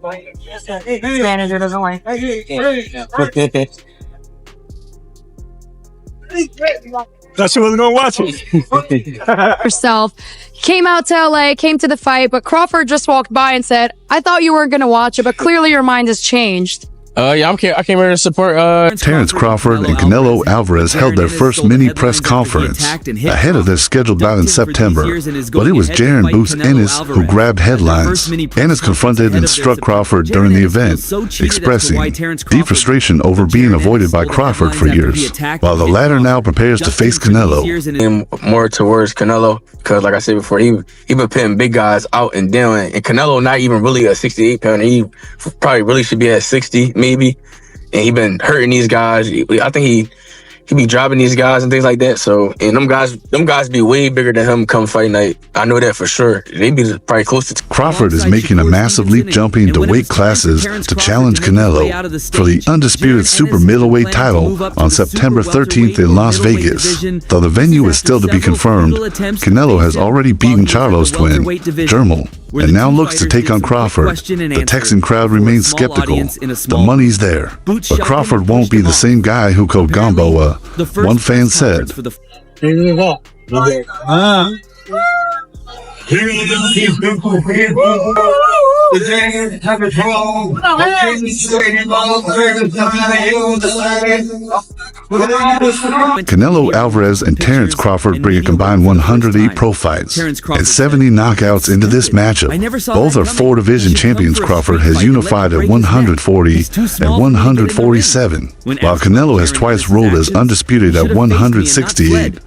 Manager doesn't like. Thought she wasn't gonna watch it. Herself came out to LA, came to the fight, but Crawford just walked by and said, "I thought you weren't going to watch it, but clearly your mind has changed." Yeah, I came here to support Terence Crawford and Canelo Alvarez held their first mini press conference ahead of their scheduled bout in September, but it was Jaron Boots Ennis who grabbed headlines. Ennis confronted and struck Crawford during the event, expressing deep frustration over being avoided by Crawford for years, while the latter now prepares to face Canelo. more towards Canelo because, like I said before, he been putting big guys out and down, and Canelo not even really a 68 pounder. He probably really should be at 60 maybe, and he been hurting these guys. I think he be dropping these guys and things like that. So, and them guys be way bigger than him come fight night. I know that for sure. They be probably close to. Crawford is making a massive leap jumping to weight classes to challenge Canelo for the undisputed super middleweight title on September 13th in Las Vegas. Though the venue is still to be confirmed, Canelo has already beaten Charlo's twin, Jermel, and now looks to take on Crawford. The Texan crowd remains skeptical. The money's there, but Crawford won't be the same guy who called Gamboa, one fan said. Canelo Alvarez and Terence Crawford bring a combined 108 pro fights and 70 knockouts into this matchup. Both are four division champions. Crawford has unified at 140 and 147, while Canelo has twice ruled as undisputed at 168.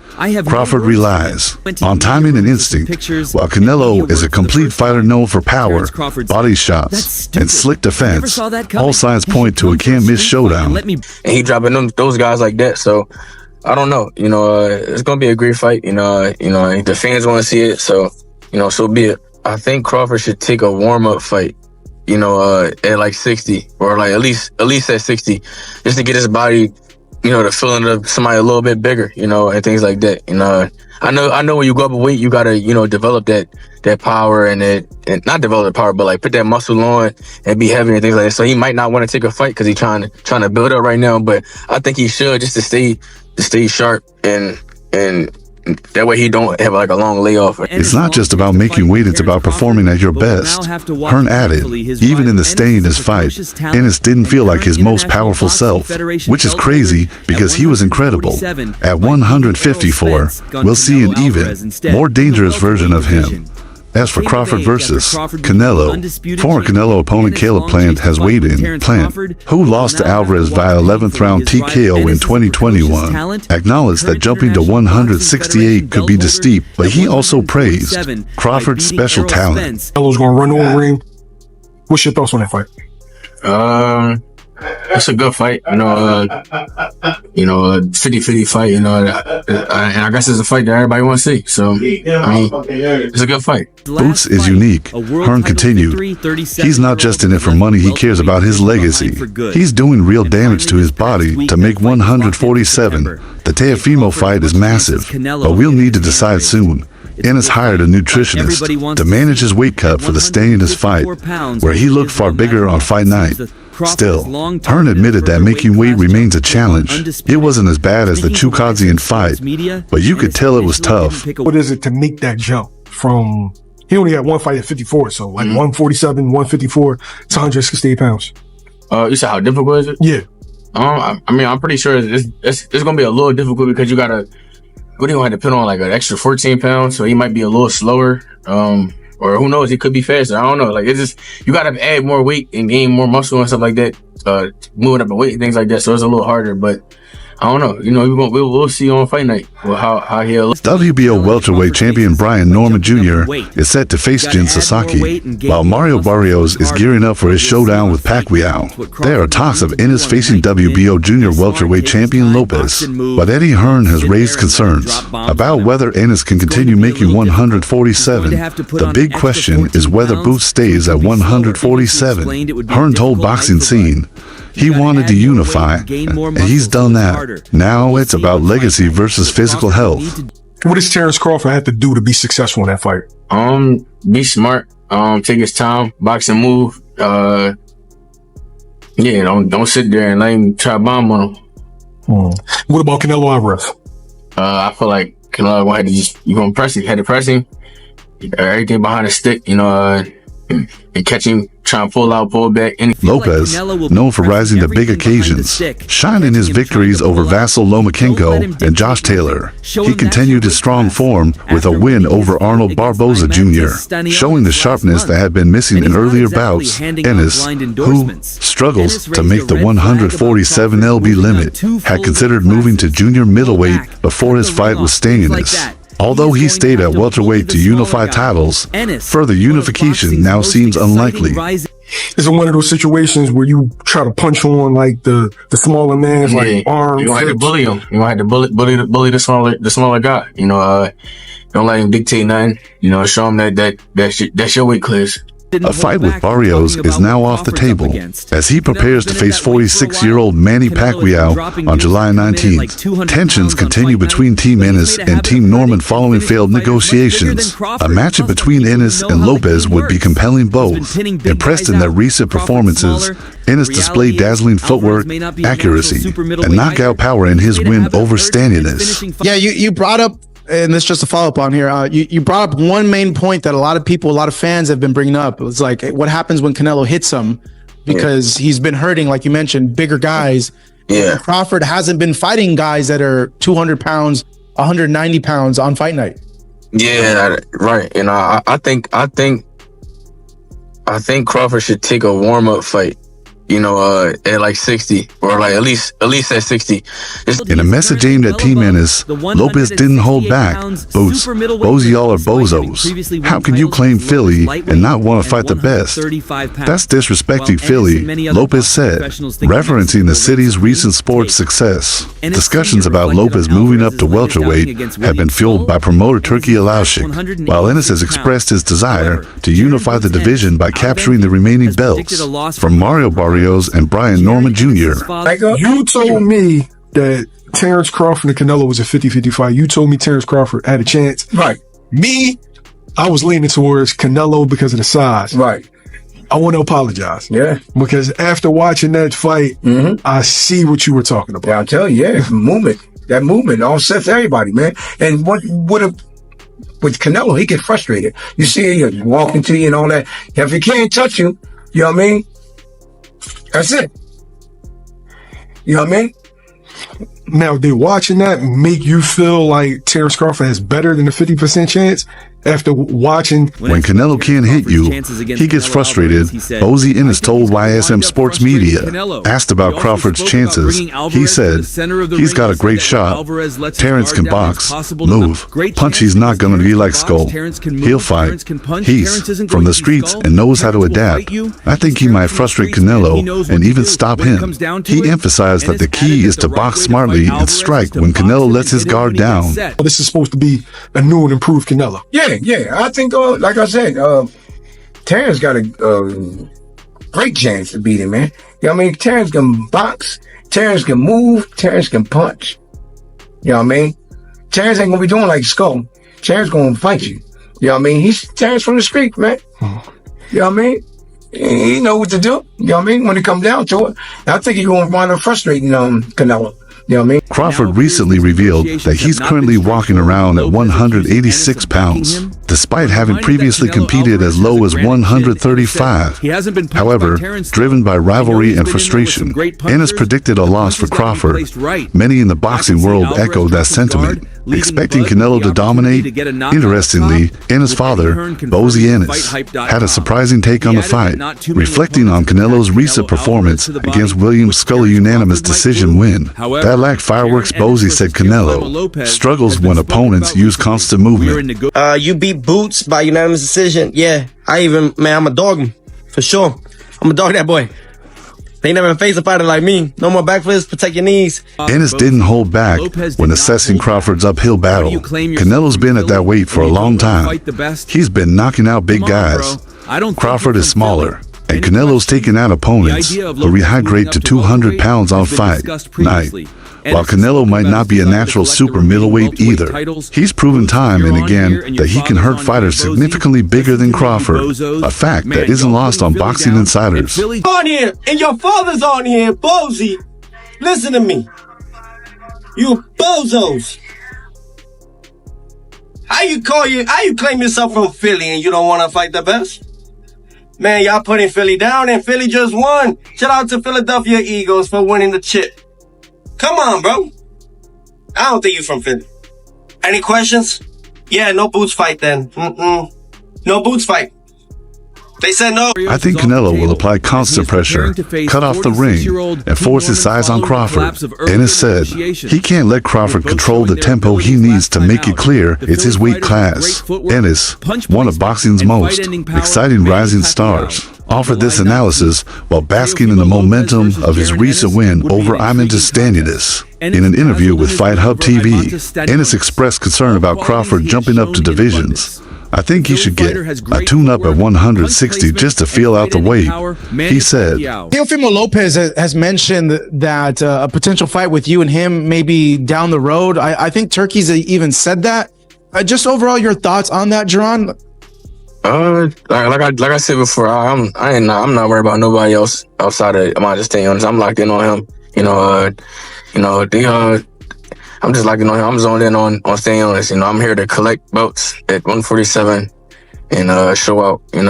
Crawford relies on timing and instinct, while Canelo is a complete fighter known for power, body shots, and slick defense. All signs point to a can't-miss showdown. And he dropping those guys like that, so I don't know. It's gonna be a great fight. The fans want to see it, so so be it. I think Crawford should take a warm-up fight. At like 60, or like at least at 60, just to get his body. The feeling of somebody a little bit bigger, and things like that. I know when you go up a weight, you gotta, develop that power and not develop the power, but like put that muscle on and be heavy and things like that. So he might not want to take a fight because he's trying to build up right now. But I think he should, just to stay sharp and that way he don't have like a long layoff. It's not just about making weight, it's about performing at your best. Hearn added, even in the staying his fight, Ennis didn't feel like his most powerful self, which is crazy because he was incredible. At 154, we'll see an even, more dangerous version of him. As for Crawford versus Canelo, former Canelo opponent Caleb Plant has weighed in. Plant, who lost to Alvarez via 11th round TKO in 2021, acknowledged that jumping to 168 could be steep, but he also praised Crawford's special talent. Canelo's gonna run over him. What's your thoughts on that fight? It's a good fight, 50-50 fight, and I guess it's a fight that everybody wants to see. So, it's a good fight. Boots is unique. Hearn continued. He's not just in it for money, he cares about his legacy. He's doing real damage to his body to make 147. The Teofimo fight is massive, but we'll need to decide soon. Ennis hired a nutritionist to manage his weight cut for the stay in his fight, where he looked far bigger on fight night. Still, Hearn admitted that making weight remains a challenge. It wasn't as bad as the Chukadzian fight, but you could tell it was tough. What is it to make that jump from, he only had one fight at 54, so like 147, 154 to 168 pounds. You said how difficult is it? Yeah. I'm pretty sure it's going to be a little difficult because you got to, what do you want to put on, like an extra 14 pounds? So he might be a little slower. Or who knows, he could be faster. I don't know. Like, it's just, you got to add more weight and gain more muscle and stuff like that. Moving up a weight and things like that. So it's a little harder, but I don't know. We'll see on fight night how he'll look. WBO welterweight champion Brian Norman Jr. is set to face Jin Sasaki, while Mario Barrios is gearing up for his showdown with Pacquiao. There are talks of Ennis facing WBO junior welterweight champion Lopez, but Eddie Hearn has raised concerns about whether Ennis can continue making 147. The big question is whether Boots stays at 147. Hearn told Boxing Scene he wanted to unify, and he's done that. Now it's about legacy versus physical health. What does Terence Crawford have to do to be successful in that fight? Be smart. Take his time, box and move. Yeah, don't sit there and let him try to bomb on him. What about Canelo Alvarez? I feel like Canelo had to had to press him. Everything behind the stick, and catch him, trying to pull back. Lopez, known for rising to big occasions, shined in his victories over Vasyl Lomachenko and Josh Taylor. He continued his strong form with a win over Arnold Barboza Jr., showing the sharpness that had been missing in earlier bouts. Ennis, who struggles to make the 147 lb limit, had considered moving to junior middleweight before his fight with Stannis. Although he stayed at welterweight to unify titles, further unification now seems unlikely. Is it one of those situations where you try to punch on like the smaller man's like arms? You don't have to bully him. You don't have to bully the smaller guy. Don't let him dictate nothing. Show him that's your weight class. A fight with Barrios is now off the table as he prepares to face 46-year-old Manny Pacquiao on July 19th. Tensions continue between Team Ennis and Team Norman following failed negotiations. A matchup between Ennis and Lopez would be compelling both. Impressed in their recent performances, Ennis displayed dazzling footwork, accuracy, and knockout power in his win over Stannis. Yeah, you brought up, and this is just a follow-up on here, you brought up one main point that a lot of fans have been bringing up. It's like, what happens when Canelo hits him? Because he's been hurting, like you mentioned, bigger guys. Yeah. Crawford hasn't been fighting guys that are 200 pounds, 190 pounds on fight night. Yeah, right. I think Crawford should take a warm-up fight. At like 60, or like at least at 60. In a message aimed at Team Ennis, Lopez didn't hold back. Boots, both y'all are bozos. How can you claim Philly and not want to fight the best? That's disrespecting Philly, Lopez said, referencing the city's recent sports success. Discussions about Lopez moving up to welterweight have been fueled by promoter Turki Alashik, while Ennis has expressed his desire to unify the division by capturing the remaining belts from Mario Barrios and Brian Norman Jr. You told me that Terence Crawford and Canelo was a 50-50 fight. You told me Terence Crawford had a chance. Right. Me, I was leaning towards Canelo because of the size. Right. I want to apologize. Yeah. Because after watching that fight, I see what you were talking about. Yeah, I'll tell you, movement. That movement offsets everybody, man. And with Canelo, he get frustrated. You see him walking to you and all that. If he can't touch you, you know what I mean? That's it. You know what I mean? Now, did watching that make you feel like Terence Crawford has better than a 50% chance? After watching, when Canelo can't hit you, he gets frustrated. Bozy Ennis told YSM Sports Media, asked about Crawford's chances, he said, he's got a great shot. Terence can box, move, punch. He's not going to be like Skull. He'll fight. He's from the streets and knows how to adapt. I think he might frustrate Canelo and even stop him. He emphasized that the key is to box smartly and strike when Canelo lets his guard down. This is supposed to be a new and improved Canelo. Yeah. I think, like I said, Terence got a great chance to beat him, man. You know what I mean? Terence can box, Terence can move, Terence can punch. You know what I mean? Terence ain't gonna be doing like Skull. Terence gonna fight you. You know what I mean? He's Terence from the street, man. You know what I mean? He know what to do. You know what I mean? When it comes down to it, I think he's gonna wind up frustrating Canelo. You know what I mean? Crawford recently revealed that he's currently walking around at 186 pounds, despite having previously competed as low as 135. However, driven by rivalry and frustration, Ennis predicted a loss for Crawford. Many in the boxing world echoed that sentiment, expecting Canelo to dominate. Interestingly, Ennis' father, Bozy Ennis, had a surprising take on the fight, reflecting on Canelo's recent performance against William Scully unanimous decision win. That lacked fireworks. Bozy said Canelo struggles when opponents use constant movement. You beat Boots by unanimous decision. Yeah, I'm a dog him for sure. I'm a dog that boy. They never faced a fighter like me. No more back flips, protect your knees. Ennis didn't hold back when assessing Crawford's uphill battle. Canelo's been at that weight for a long time. He's been knocking out big guys. Crawford is smaller, and and Canelo's taking out opponents who rehydrate to 200 pounds on fight night. While Canelo might not be a natural super middleweight either, he's proven time and again that he can hurt fighters significantly bigger than Crawford, a fact that isn't lost on boxing insiders. On here, and your father's on here, Bozy. Listen to me. You bozos. How you claim yourself from Philly and you don't want to fight the best? Man, y'all putting Philly down and Philly just won. Shout out to Philadelphia Eagles for winning the chip. Come on, bro. I don't think you're from Philly. Any questions? Yeah, no boots fight then. No boots fight. They said no. I think Canelo will apply constant pressure, cut off the ring, and force his size on Crawford. Ennis said he can't let Crawford control the tempo he needs to make it clear it's his weight class. Ennis, one of boxing's most exciting rising stars, offered this analysis while basking in the momentum of his recent win over Armintas Stanionis. In an interview with Fight Hub TV, Ennis expressed concern about Crawford jumping up to divisions. I think he should get a tune-up at 160 just to feel out the weight. He said, Teofimo Lopez has mentioned that a potential fight with you and him maybe down the road. I think Turkey's even said that. Just overall, your thoughts on that, Jerron? Like I said before, I'm not worried about nobody else outside of my Stanionis. I'm locked in on him. I'm just like, I'm zoned in on Stanionis. I'm here to collect belts at 147 and show out, and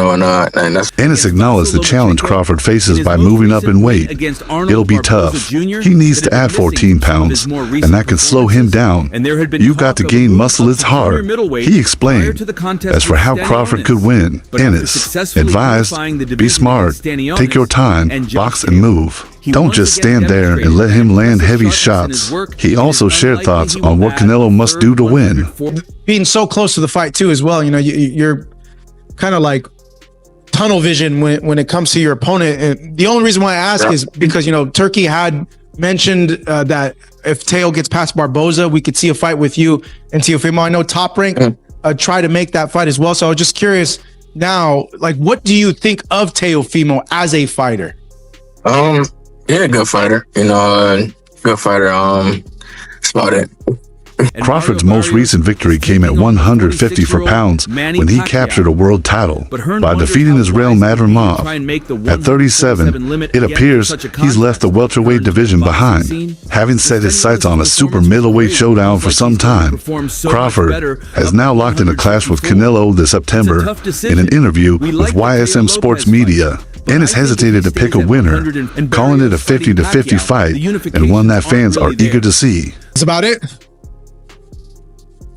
that's... Ennis acknowledged the challenge Crawford faces by moving up in weight. It'll be tough. He needs to add 14 pounds, and that can slow him down. You've got to gain muscle, it's hard. He explained. As for how Crawford could win, Ennis advised, be smart, take your time, box and move. Don't just stand there and let him land heavy shots. He also shared thoughts on what Canelo must do to win. Being so close to the fight too as well, you're kind of like tunnel vision when it comes to your opponent. And the only reason why I ask is because, Turkey had mentioned that if Teo gets past Barboza, we could see a fight with you and Teofimo. I know Top Rank tried to make that fight as well. So I was just curious now, like, what do you think of Teofimo as a fighter? Yeah, good fighter. Good fighter. That's about it. Crawford's most recent victory came at 154 pounds when he captured a world title by defeating Israel Madrimov. At 37, it appears he's left the welterweight division behind, having set his sights on a super middleweight showdown for some time. Crawford has now locked in a clash with Canelo this September. In an interview with YSM Sports Media, Ennis hesitated to pick a winner, calling it a 50-50 fight and one that fans are eager to see. That's about it?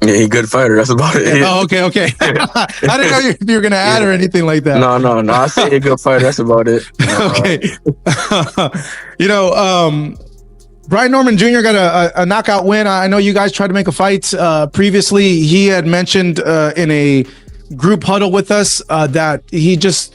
Yeah, he's a good fighter. That's about it. Oh, okay. I didn't know you were going to add or anything like that. No. I say he's a good fighter. That's about it. Okay. Brian Norman Jr. got a knockout win. I know you guys tried to make a fight previously. He had mentioned in a group huddle with us that he just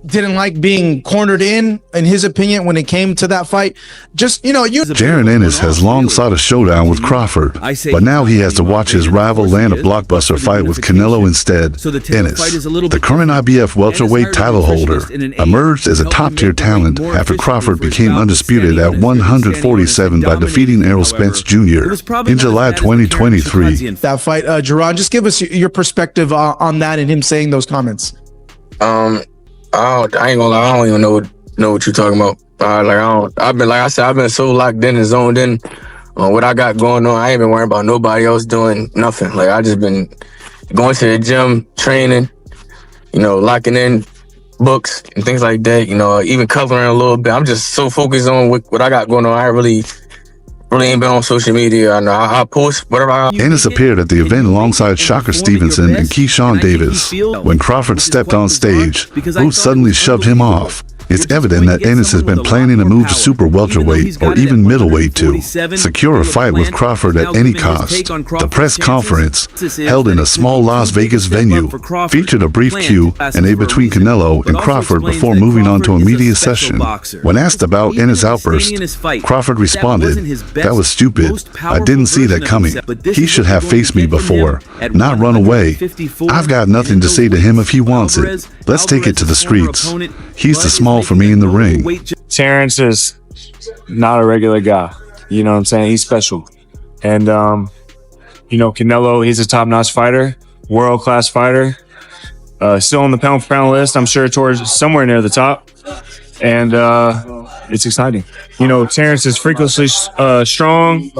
didn't like being cornered in his opinion, when it came to that fight. Jaron Ennis has long sought a showdown with Crawford, but now he has to watch his rival land a blockbuster fight with Canelo instead. Ennis, the current IBF welterweight title holder, emerged as a top-tier talent after Crawford became undisputed at 147 by defeating Errol Spence Jr. in July 2023. That fight, Jerron, just give us your perspective on that and him saying those comments. I ain't gonna lie, I don't even know what you're talking about. I've been so locked in and zoned in on what I got going on. I ain't been worrying about nobody else doing nothing. Like, I just been going to the gym, training, locking in books and things like that, even coloring a little bit. I'm just so focused on what I got going on. I really ain't been on social media. I post whatever I... Ennis appeared at the event alongside Shocker Stevenson and Keyshawn Davis. When Crawford stepped on stage, Boots suddenly shoved him off. It's evident that Ennis has been planning a move to super welterweight or even middleweight to secure a fight with Crawford at any cost. The press conference, held in a small Las Vegas venue, featured a brief Q&A between Canelo and Crawford before moving on to a media session. When asked about Ennis' outburst, Crawford responded, "That was stupid. I didn't see that coming. He should have faced me before, not run away. I've got nothing to say to him if he wants it. Let's take it to the streets. He's too small for me in the ring." Terence is not a regular guy. You know what I'm saying? He's special. And, Canelo, he's a top-notch fighter, world-class fighter. Still on the pound-for-pound list, I'm sure towards somewhere near the top. And it's exciting. Terence is freakishly strong.